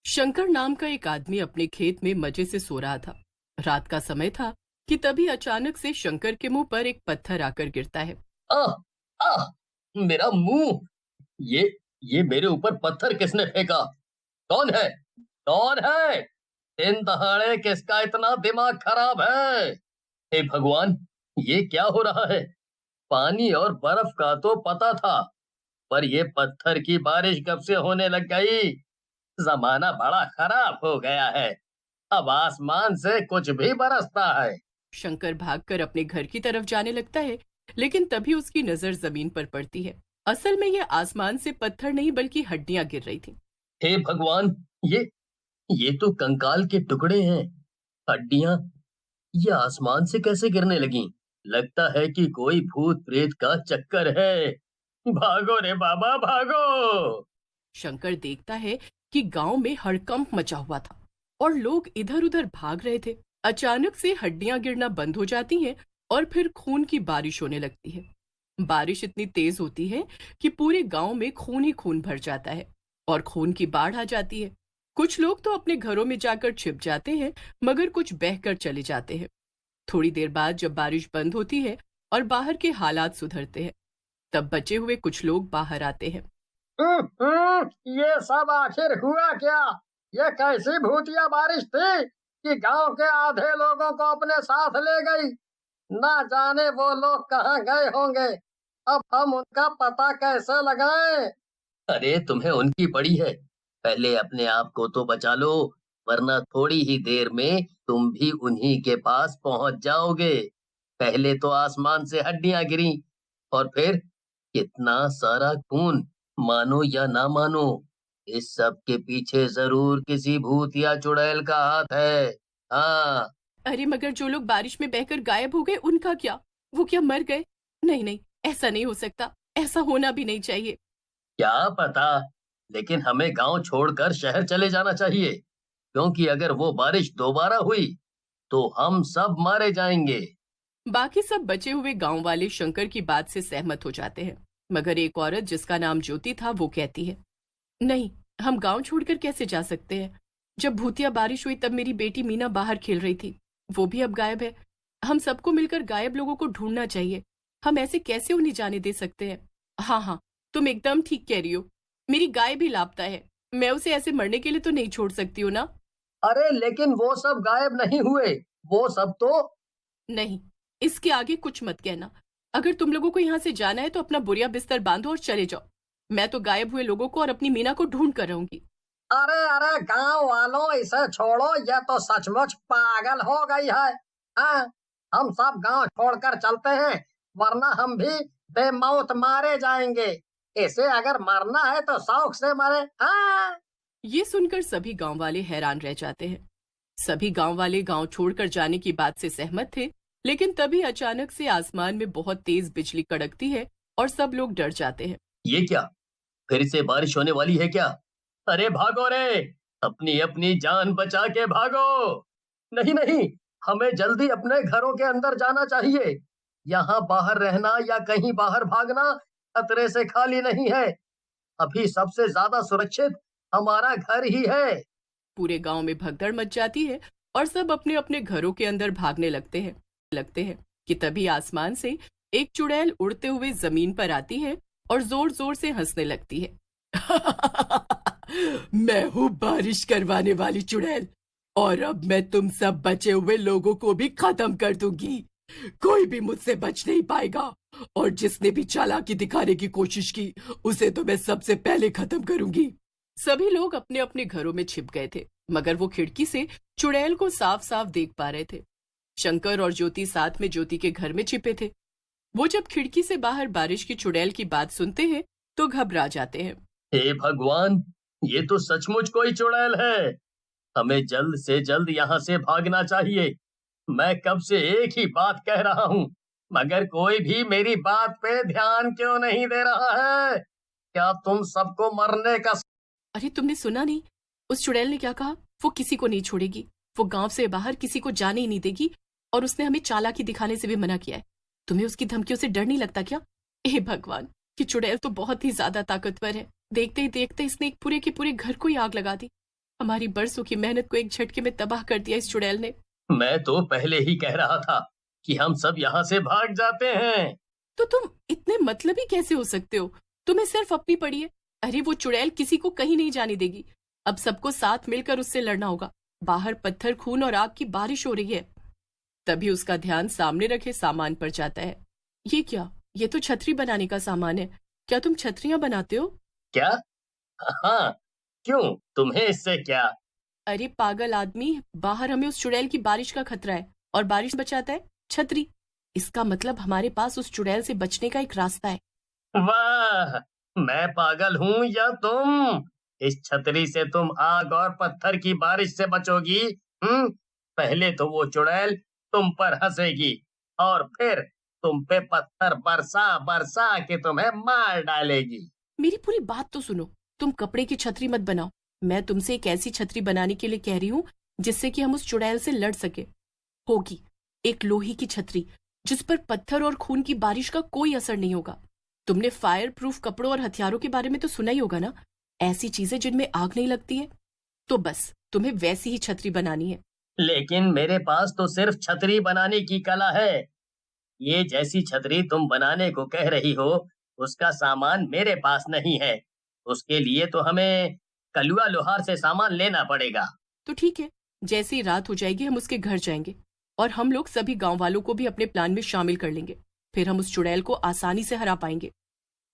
शंकर नाम का एक आदमी अपने खेत में मजे से सो रहा था। रात का समय था कि तभी अचानक से शंकर के मुंह पर एक पत्थर आकर गिरता है। आह! आह! मेरा मुंह। ये ये मेरे ऊपर पत्थर किसने फेंका? कौन है? कौन है? दिन दहाड़े किसका इतना दिमाग खराब है? हे भगवान! ये क्या हो रहा है? पानी और बर्फ का तो पता था, पर ये पत्थर की बारिश कब से होने लग गई? जमाना बड़ा खराब हो गया है। अब आसमान से कुछ भी बरसता है। शंकर भागकर अपने घर की तरफ जाने लगता है, लेकिन तभी उसकी नजर जमीन पर पड़ती है। असल में यह आसमान से पत्थर नहीं बल्कि हड्डियां गिर रही थी। हे भगवान! ये तो कंकाल के टुकड़े हैं। हड्डियां ये आसमान से कैसे गिरने लगी? लगता है कि कोई भूत प्रेत का चक्कर है। भागो रे बाबा भागो! शंकर देखता है कि गांव में हड़कंप मचा हुआ था और लोग इधर उधर भाग रहे थे। अचानक से हड्डियां गिरना बंद हो जाती हैं और फिर खून की बारिश होने लगती है। बारिश इतनी तेज होती है कि पूरे गांव में खून ही खून भर जाता है और खून की बाढ़ आ जाती है। कुछ लोग तो अपने घरों में जाकर छिप जाते हैं, मगर कुछ बहकर चले जाते हैं। थोड़ी देर बाद जब बारिश बंद होती है और बाहर के हालात सुधरते हैं, तब बचे हुए कुछ लोग बाहर आते हैं। ये सब आखिर हुआ क्या? ये कैसी भूतिया बारिश थी कि गांव के आधे लोगों को अपने साथ ले गई। ना जाने वो लोग कहाँ गए होंगे। अब हम उनका पता कैसे लगाएं? अरे तुम्हें उनकी पड़ी है। पहले अपने आप को तो बचा लो, वरना थोड़ी ही देर में तुम भी उन्हीं के पास पहुंच जाओगे। पहले तो आसमान से हड्डियां गिरी और फिर कितना सारा खून। मानो या ना मानो, इस सब के पीछे जरूर किसी भूत या चुड़ैल का हाथ है। हाँ। अरे मगर जो लोग बारिश में बहकर गायब हो गए उनका क्या? वो क्या मर गए? नहीं नहीं, ऐसा नहीं हो सकता। ऐसा होना भी नहीं चाहिए। क्या पता, लेकिन हमें गांव छोड़कर शहर चले जाना चाहिए, क्योंकि अगर वो बारिश दोबारा हुई तो हम सब मारे जाएंगे। बाकी सब बचे हुए गांव वाले शंकर की बात से सहमत हो जाते हैं, मगर एक औरत जिसका नाम ज्योति था वो कहती है, नहीं, हम गांव छोड़कर कैसे जा सकते हैं? जब भूतिया बारिश हुई तब मेरी बेटी मीना बाहर खेल रही थी। वो भी अब गायब है। हम सबको मिलकर गायब लोगों को ढूंढना चाहिए। हम ऐसे कैसे उन्हें जाने दे सकते हैं? हाँ हाँ, तुम एकदम ठीक कह रही हो। मेरी गाय भी लापता है। मैं उसे ऐसे मरने के लिए तो नहीं छोड़ सकती हूँ ना। अरे लेकिन वो सब गायब नहीं हुए। वो सब तो। नहीं, इसके आगे कुछ मत कहना। अगर तुम लोगों को यहाँ से जाना है तो अपना बोरिया बिस्तर बांधो और चले जाओ। मैं तो गायब हुए लोगों को और अपनी मीना को ढूंढ कर रहूंगी। अरे अरे गांव वालों, इसे छोड़ो, ये तो सचमुच पागल हो गई है। हाँ, हम सब गांव छोड़कर चलते हैं, वरना हम भी बेमौत मारे जाएंगे। इसे अगर मरना है तो शौक से मरे। हाँ। ये सुनकर सभी गांव वाले हैरान रह जाते हैं। सभी गांव वाले गांव छोड़कर जाने की बात से सहमत थे, लेकिन तभी अचानक से आसमान में बहुत तेज बिजली कड़कती है और सब लोग डर जाते हैं। ये क्या? फिर से बारिश होने वाली है क्या? अरे भागो रे! अपनी अपनी जान बचा के भागो! नहीं नहीं, हमें जल्दी अपने घरों के अंदर जाना चाहिए। यहाँ बाहर रहना या कहीं बाहर भागना खतरे से खाली नहीं है। अभी सबसे ज्यादा सुरक्षित हमारा घर ही है। पूरे गांव में भगदड़ मच जाती है और सब अपने अपने घरों के अंदर भागने लगते हैं कि तभी आसमान से एक चुड़ैल उड़ते हुए जमीन पर आती है और जोर जोर से हंसने लगती है। मैं हूँ बारिश करवाने वाली चुड़ैल, और अब मैं तुम सब बचे हुए लोगों को भी खत्म कर दूंगी। कोई भी मुझसे बच नहीं पाएगा, और जिसने भी चालाकी दिखाने की कोशिश की उसे तो मैं सबसे पहले खत्म करूंगी। सभी लोग अपने अपने घरों में छिप गए थे, मगर वो खिड़की से चुड़ैल को साफ साफ देख पा रहे थे। शंकर और ज्योति साथ में ज्योति के घर में छिपे थे। वो जब खिड़की से बाहर बारिश की चुड़ैल की बात सुनते हैं तो घबरा जाते हैं। हे भगवान! ये तो सचमुच कोई चुड़ैल है। हमें जल्द से जल्द यहाँ से भागना चाहिए। मैं कब से एक ही बात कह रहा हूँ, मगर कोई भी मेरी बात पे ध्यान क्यों नहीं दे रहा है? क्या तुम सबको मरने का। अरे तुमने सुना नहीं? उस चुड़ैल ने क्या कहा? वो किसी को नहीं छोड़ेगी। वो गांव से बाहर किसी को जाने ही नहीं देगी, और उसने हमें चालाकी दिखाने से भी मना किया है। तुम्हें उसकी धमकियों से डर नहीं लगता क्या? हे भगवान, कि चुड़ैल तो बहुत ही ज्यादा ताकतवर है। देखते ही देखते इसने एक पूरे के पूरे घर को ही आग लगा दी। हमारी बरसों की मेहनत को एक झटके में तबाह कर दिया इस चुड़ैल ने। मैं तो पहले ही कह रहा था कि हम सब यहाँ से भाग जाते हैं। तो तुम इतने मतलबी कैसे हो सकते हो? तुम्हें सिर्फ अपनी पड़ी है। अरे वो चुड़ैल किसी को कहीं नहीं जाने देगी। अब सबको साथ मिलकर उससे लड़ना होगा। बाहर पत्थर, खून और आग की बारिश हो रही है। तभी उसका ध्यान सामने रखे सामान पर जाता है। ये क्या? ये तो छतरी बनाने का सामान है। क्या तुम छतरियां बनाते हो? क्या? हाँ, क्यों? तुम्हें इससे क्या? अरे पागल आदमी, बाहर हमें उस चुड़ैल की बारिश का खतरा है और बारिश बचाता है छतरी। इसका मतलब हमारे पास उस चुड़ैल से बचने का एक रास्ता है। वाह! मैं पागल हूँ या तुम? इस छतरी से तुम आग और पत्थर की बारिश से बचोगी? पहले तो वो चुड़ैल तुम पर हंसेगी और फिर तुम पे पत्थर बरसा बरसा के तुम्हें मार डालेगी। मेरी पूरी बात तो सुनो। तुम कपड़े की छतरी मत बनाओ। मैं तुमसे एक ऐसी छतरी बनाने के लिए कह रही हूँ जिससे कि हम उस चुड़ैल से लड़ सके। होगी एक लोहे की छतरी जिस पर पत्थर और खून की बारिश का कोई असर नहीं होगा। तुमने फायर प्रूफ कपड़ों और हथियारों के बारे में तो सुना ही होगा ना, ऐसी चीजें जिनमें आग नहीं लगती है। तो बस तुम्हें वैसी ही छतरी बनानी है। लेकिन मेरे पास तो सिर्फ छतरी बनाने की कला है। ये जैसी छतरी तुम बनाने को कह रही हो, उसका सामान मेरे पास नहीं है। उसके लिए तो हमें कलुआ लोहार से सामान लेना पड़ेगा। तो ठीक है, जैसे ही रात हो जाएगी हम उसके घर जाएंगे और हम लोग सभी गांव वालों को भी अपने प्लान में शामिल कर लेंगे। फिर हम उस चुड़ैल को आसानी से हरा पाएंगे।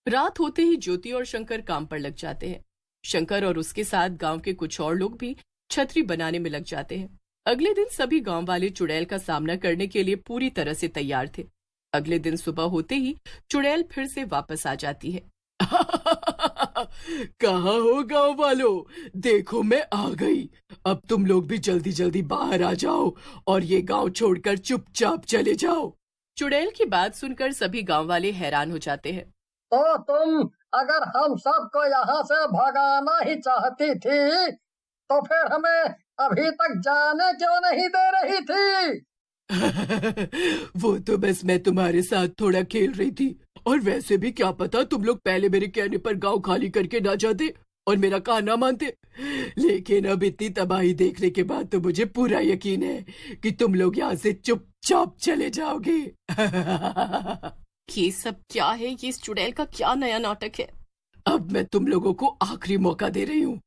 रात होते ही ज्योति और शंकर काम पर लग जाते हैं। शंकर और उसके साथ गांव के कुछ और लोग भी छतरी बनाने में लग जाते हैं। अगले दिन सभी गांव वाले चुड़ैल का सामना करने के लिए पूरी तरह से तैयार थे। अगले दिन सुबह होते ही चुड़ैल फिर से वापस आ जाती है। कहाँ हो गांव वालों? देखो मैं आ गई। अब तुम लोग भी जल्दी जल्दी बाहर आ जाओ और ये गांव छोड़कर चुपचाप चले जाओ। चुड़ैल की बात सुनकर सभी गांव वाले हैरान हो जाते हैं। तो तुम अगर हम सबको यहाँ से भगाना ही चाहती थी, तो फिर हमें अभी तक जाने क्यों नहीं दे रही थी? वो तो बस मैं तुम्हारे साथ थोड़ा खेल रही थी, और वैसे भी क्या पता तुम लोग पहले मेरे कहने पर गांव खाली करके ना जाते और मेरा कहा ना मानते। लेकिन अब इतनी तबाही देखने के बाद तो मुझे पूरा यकीन है कि तुम लोग यहाँ से चुपचाप चले जाओगे। ये सब क्या है? ये इस चुड़ैल का क्या नया नाटक है? अब मैं तुम लोगों को आखिरी मौका दे रही हूँ,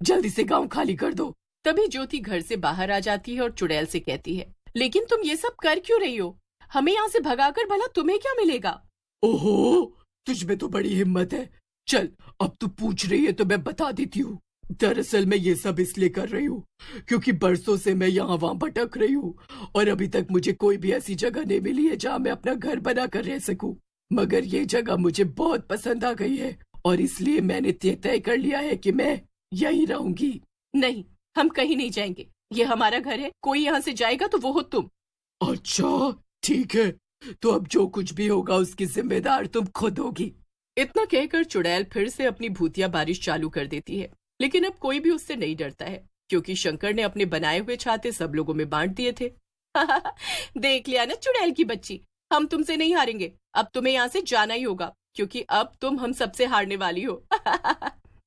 जल्दी से गांव खाली कर दो। तभी ज्योति घर से बाहर आ जाती है और चुड़ैल से कहती है, लेकिन तुम ये सब कर क्यों रही हो? हमें यहाँ से भगाकर भला तुम्हें क्या मिलेगा? ओहो, तुझ में तो बड़ी हिम्मत है। चल, अब तू पूछ रही है तो मैं बता देती हूँ। दरअसल मैं ये सब इसलिए कर रही हूँ क्योंकि बरसों से मैं यहाँ वहाँ भटक रही हूँ और अभी तक मुझे कोई भी ऐसी जगह नहीं मिली है जहाँ मैं अपना घर बना कर रह सकूं। मगर ये जगह मुझे बहुत पसंद आ गई है और इसलिए मैंने तय कर लिया है कि मैं यहीं रहूंगी। नहीं, हम कहीं नहीं जाएंगे। ये हमारा घर है। कोई यहाँ से जाएगा तो वो हो तुम। अच्छा ठीक है, तो अब जो कुछ भी होगा उसकी जिम्मेदार तुम खुद होगी। इतना कहकर चुड़ैल फिर से अपनी भूतिया बारिश चालू कर देती है। लेकिन अब कोई भी उससे नहीं डरता है क्योंकि शंकर ने अपने बनाए हुए छाते सब लोगों में बांट दिए थे। देख लिया ना चुड़ैल की बच्ची, हम तुमसे नहीं हारेंगे। अब तुम्हें यहाँ से जाना ही होगा क्योंकि अब तुम हम सबसे हारने वाली हो।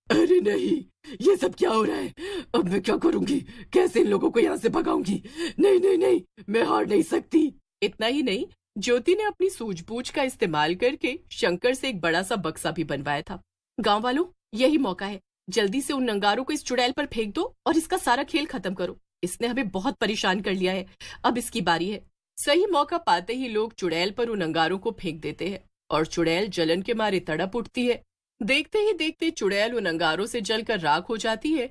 अरे नहीं, ये सब क्या हो रहा है? अब मैं क्या करूंगी? कैसे इन लोगों को यहाँ से भगाऊंगी? नहीं नहीं नहीं, मैं हार नहीं सकती। इतना ही नहीं, ज्योति ने अपनी सूझबूझ का इस्तेमाल करके शंकर से एक बड़ा सा बक्सा भी बनवाया था। गांव वालों, यही मौका है। जल्दी से उन नंगारों को इस चुड़ैल पर फेंक दो और इसका सारा खेल खत्म करो। इसने हमें बहुत परेशान कर लिया है। अब इसकी बारी है। सही मौका पाते ही लोग चुड़ैल पर उन अंगारों को फेंक देते हैं और चुड़ैल जलन के मारे तड़प उठती है। देखते ही देखते चुड़ैल उन अंगारों से जलकर राख हो जाती है